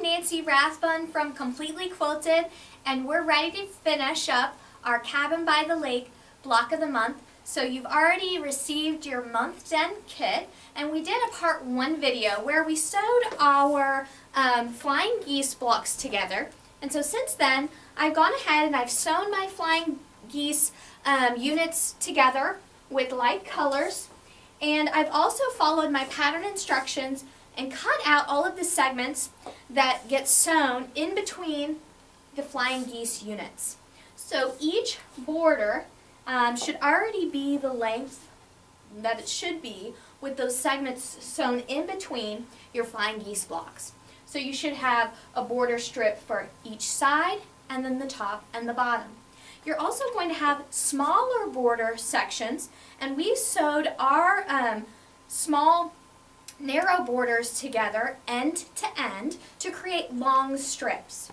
I'm Nancy Rathbun from Completely Quilted, and we're ready to finish up our Cabin by the Lake block of the month. So you've already received your month-end kit, and we did a part 1 video where we sewed our flying geese blocks together. And so since then, I've gone ahead and I've sewn my flying geese units together with light colors, and I've also followed my pattern instructions and cut out all of the segments that get sewn in between the flying geese units. So each border should already be the length that it should be with those segments sewn in between your flying geese blocks. So you should have a border strip for each side, and then the top and the bottom. You're also going to have smaller border sections, and we've sewed our small narrow borders together end to end to create long strips.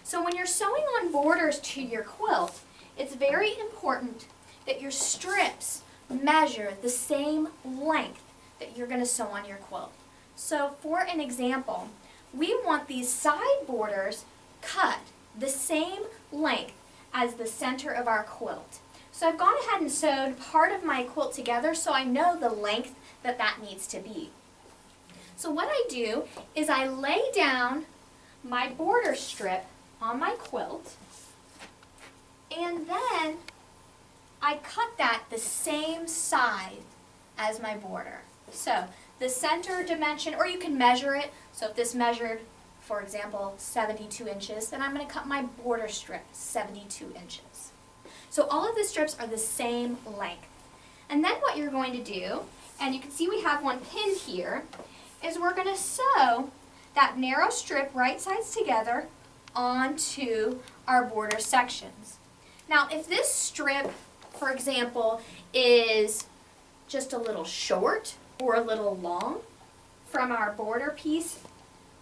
So when you're sewing on borders to your quilt, it's very important that your strips measure the same length that you're going to sew on your quilt. So for an example, we want these side borders cut the same length as the center of our quilt. So I've gone ahead and sewed part of my quilt together so I know the length that needs to be. So what I do is I lay down my border strip on my quilt, and then I cut that the same side as my border. So the center dimension, or you can measure it. So if this measured, for example, 72 inches, then I'm going to cut my border strip 72 inches. So all of the strips are the same length. And then what you're going to do, and you can see we have one pinned here, is we're going to sew that narrow strip right sides together onto our border sections. Now if this strip, for example, is just a little short or a little long from our border piece,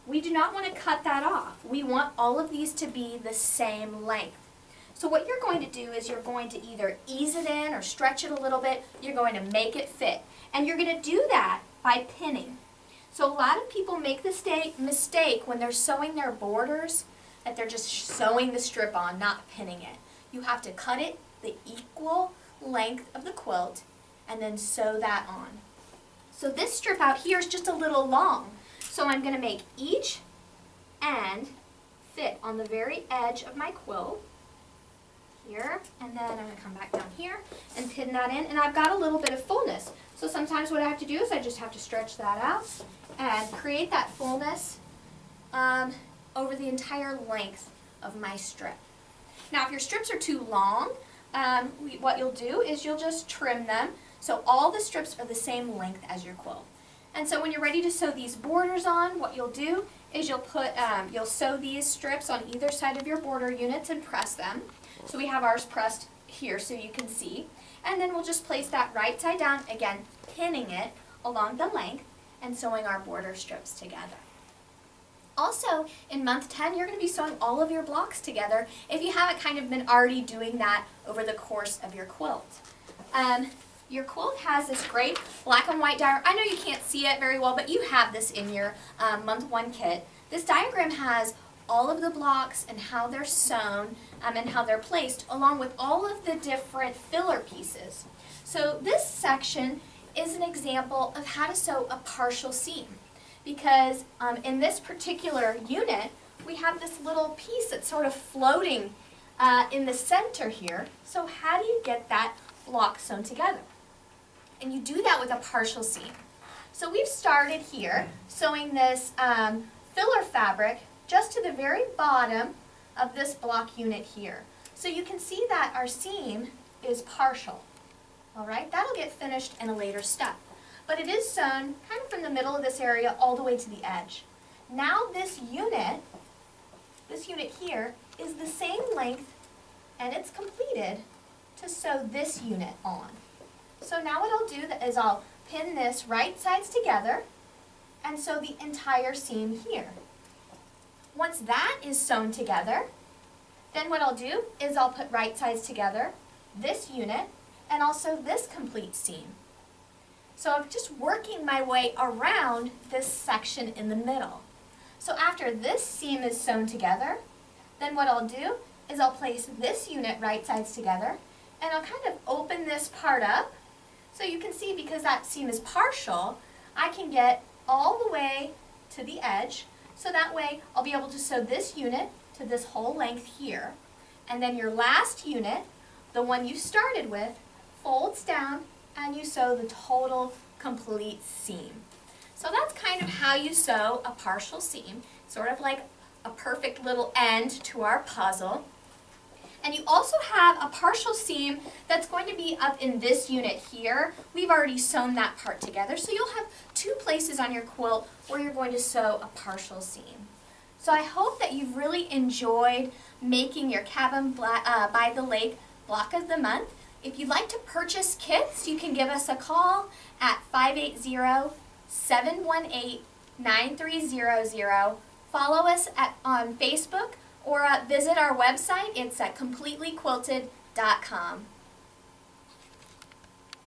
we do not want to cut that off. We want all of these to be the same length. So what you're going to do is you're going to either ease it in or stretch it a little bit. You're going to make it fit. And you're going to do that by pinning. So a lot of people make the mistake when they're sewing their borders that they're just sewing the strip on, not pinning it. You have to cut it the equal length of the quilt and then sew that on. So this strip out here is just a little long. So I'm going to make each end fit on the very edge of my quilt here, and then I'm going to come back down here and pin that in, and I've got a little bit of fullness. So sometimes what I have to do is I just have to stretch that out and create that fullness over the entire length of my strip. Now if your strips are too long, what you'll do is you'll just trim them so all the strips are the same length as your quilt. And so when you're ready to sew these borders on, what you'll do is you'll sew these strips on either side of your border units and press them. So we have ours pressed here so you can see. And then we'll just place that right side down, again pinning it along the length and sewing our border strips together. Also, in month 10, you're going to be sewing all of your blocks together if you haven't kind of been already doing that over the course of your quilt. Your quilt has this great black and white diagram. I know you can't see it very well, but you have this in your month 1 kit. This diagram has all of the blocks and how they're sewn and how they're placed, along with all of the different filler pieces. So this section is an example of how to sew a partial seam, because in this particular unit we have this little piece that's sort of floating in the center here. So how do you get that block sewn together? And you do that with a partial seam. So we've started here sewing this filler fabric just to the very bottom of this block unit here. So you can see that our seam is partial. Alright, that'll get finished in a later step. But it is sewn kind of from the middle of this area all the way to the edge. Now this unit here is the same length, and it's completed to sew this unit on. So now what I'll do is I'll pin this right sides together and sew the entire seam here. Once that is sewn together, then what I'll do is I'll put right sides together, this unit, and also this complete seam. So I'm just working my way around this section in the middle. So after after this seam is sewn together, then what I'll do is I'll place this unit right sides together, and I'll kind of open this part up. So you can see, because that seam is partial, I can get all the way to the edge, so that way I'll be able to sew this unit to this whole length here. And then your last unit, the one you started with, folds down and you sew the total complete seam. So that's kind of how you sew a partial seam, sort of like a perfect little end to our puzzle. And you also have a partial seam that's going to be up in this unit here. We've already sewn that part together, so you'll have two places on your quilt where you're going to sew a partial seam. So I hope that you've really enjoyed making your Cabin by the Lake Block of the Month. If you'd like to purchase kits, you can give us a call at 580-718-9300. Follow us on Facebook, or visit our website. It's at completelyquilted.com.